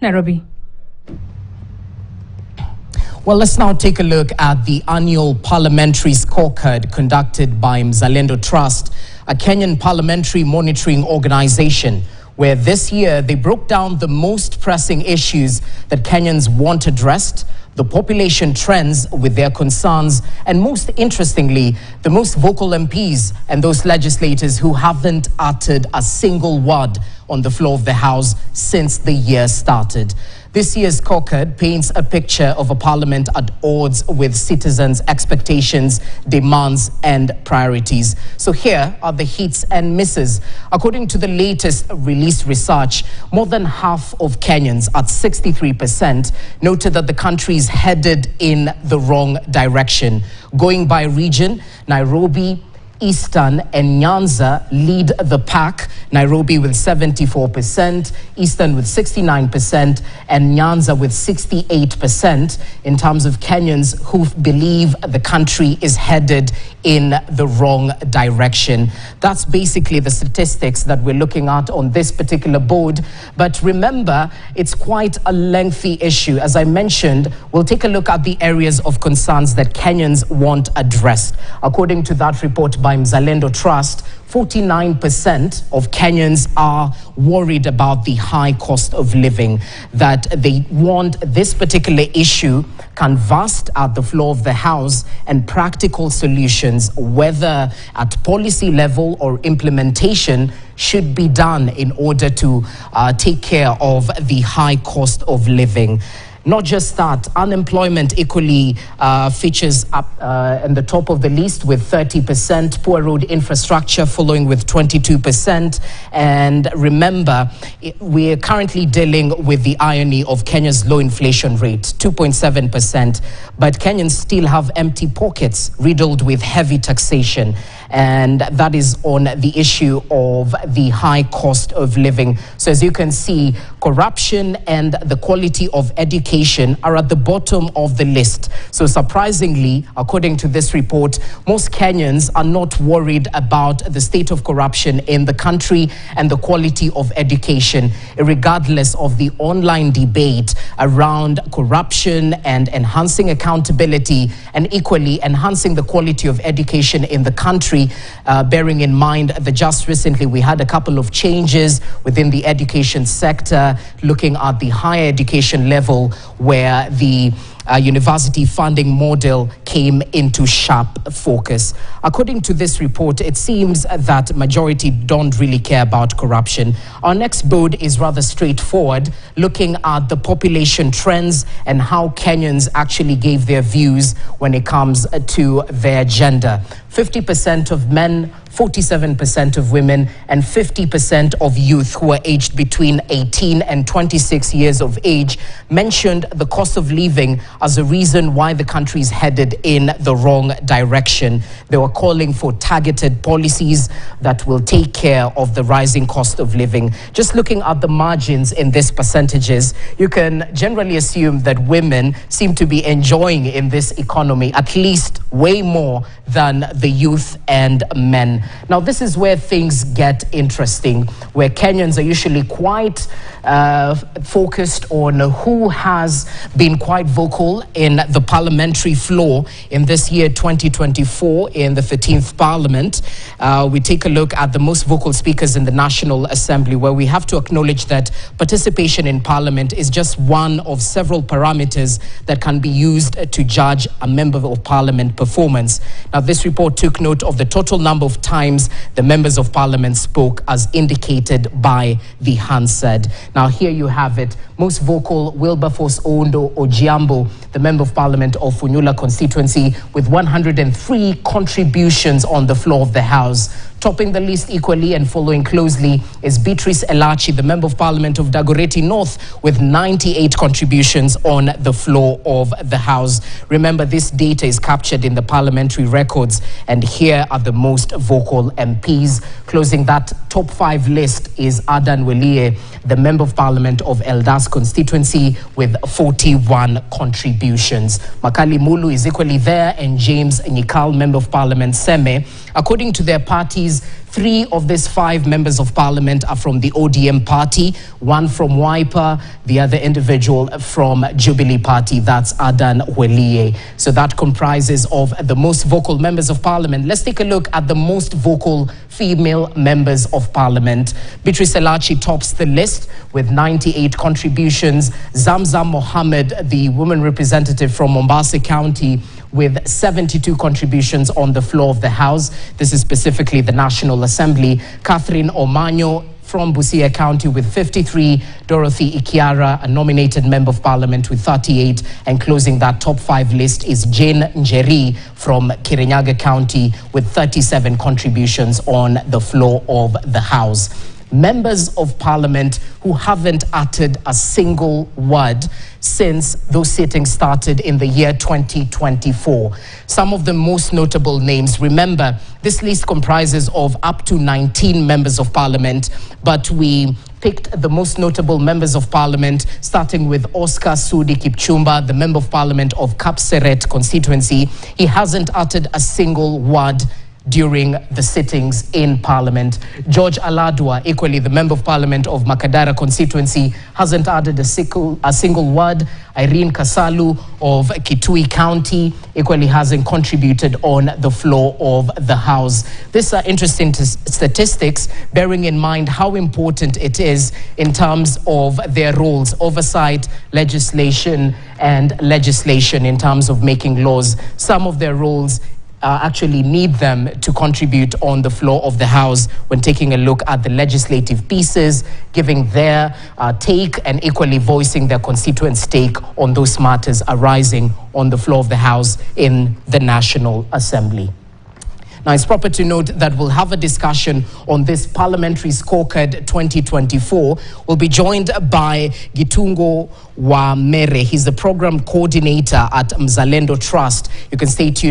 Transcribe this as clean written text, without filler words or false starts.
Nairobi. Well, let's now take a look at the annual Parliamentary Scorecard conducted by Mzalendo Trust, a Kenyan parliamentary monitoring organization, where this year they broke down the most pressing issues that Kenyans want addressed, the population trends with their concerns, and most interestingly, the most vocal MPs and those legislators who haven't uttered a single word on the floor of the House since the year started. This year's scorecard paints a picture of a parliament at odds with citizens' expectations, demands, and priorities. So here are the hits and misses. According to the latest released research, more than half of Kenyans, at 63%, noted that the country is headed in the wrong direction. Going by region, Nairobi, Eastern and Nyanza lead the pack. Nairobi with 74%, Eastern with 69%, and Nyanza with 68% in terms of Kenyans who believe the country is headed in the wrong direction. That's basically the statistics that we're looking at on this particular board. But remember, it's quite a lengthy issue. As I mentioned, we'll take a look at the areas of concerns that Kenyans want addressed. According to that report by Mzalendo Trust, 49% of Kenyans are worried about the high cost of living, that they want this particular issue canvassed at the floor of the House and practical solutions, whether at policy level or implementation, should be done in order to take care of the high cost of living. Not just that, unemployment equally features up in the top of the list with 30%, poor road infrastructure following with 22%. And remember, we are currently dealing with the irony of Kenya's low inflation rate, 2.7%. But Kenyans still have empty pockets riddled with heavy taxation. And that is on the issue of the high cost of living. So as you can see, corruption and the quality of education are at the bottom of the list. So surprisingly, according to this report, most Kenyans are not worried about the state of corruption in the country and the quality of education, regardless of the online debate around corruption and enhancing accountability and equally enhancing the quality of education in the country. Bearing in mind that just recently we had a couple of changes within the education sector, looking at the higher education level where the university funding model came into sharp focus. According to this report, it seems that majority don't really care about corruption. Our next board is rather straightforward, looking at the population trends and how Kenyans actually gave their views when it comes to their gender. 50% of men, 47% of women, and 50% of youth who are aged between 18 and 26 years of age mentioned the cost of living as a reason why the country is headed in the wrong direction. They were calling for targeted policies that will take care of the rising cost of living. Just looking at the margins in these percentages, you can generally assume that women seem to be enjoying in this economy at least way more than the youth and men. Now, this is where things get interesting, where Kenyans are usually quite focused on who has been quite vocal in the parliamentary floor in this year 2024 in the 13th Parliament. We take a look at the most vocal speakers in the National Assembly, where we have to acknowledge that participation in Parliament is just one of several parameters that can be used to judge a member of Parliament performance. Now, this report took note of the total number of times the members of Parliament spoke as indicated by the Hansard. Now, here you have it. Most vocal, Wilberforce Ondo Ojiambo, the Member of Parliament of Funyula constituency, with 103 contributions on the floor of the House. Topping the list equally and following closely is Beatrice Elachi, the Member of Parliament of Dagoretti North, with 98 contributions on the floor of the House. Remember, this data is captured in the parliamentary records, and here are the most vocal MPs. Closing that top 5 list is Adan Welie, the Member of Parliament of Eldas constituency, with 41 contributions. Makali Mulu is equally there, and James Nyikal, Member of Parliament Seme. According to their parties, 3 of these 5 members of parliament are from the ODM party, 1 from Wiper, the other individual from Jubilee Party, that's Adan Welie. So that comprises of the most vocal members of parliament. Let's take a look at the most vocal female members of parliament. Beatrice Elachi tops the list with 98 contributions. Zamzam Mohammed, the woman representative from Mombasa County, with 72 contributions on the floor of the House. This is specifically the National Assembly. Catherine Omanyo from Busia County with 53. Dorothy Ikiara, a nominated member of parliament, with 38. And closing that top 5 list is Jane Njeri from Kirinyaga County with 37 contributions on the floor of the House. Members of parliament who haven't uttered a single word since those sittings started in the year 2024. Some of the most notable names. Remember, this list comprises of up to 19 members of parliament, but we picked the most notable members of parliament, starting with Oscar Sudi Kipchumba, the member of parliament of Kapseret constituency. He hasn't uttered a single word during the sittings in parliament. George Aladwa, equally the member of parliament of Makadara constituency, hasn't added a single word. Irene Kasalu of Kitui County equally hasn't contributed on the floor of the House. These are interesting statistics, bearing in mind how important it is in terms of their roles, oversight, legislation, and legislation in terms of making laws. Some of their roles actually need them to contribute on the floor of the House when taking a look at the legislative pieces, giving their take and equally voicing their constituents' take on those matters arising on the floor of the House in the National Assembly. Now, it's proper to note that we'll have a discussion on this Parliamentary Scorecard 2024. We'll be joined by Gitungo Wamere. He's the program coordinator at Mzalendo Trust. You can stay tuned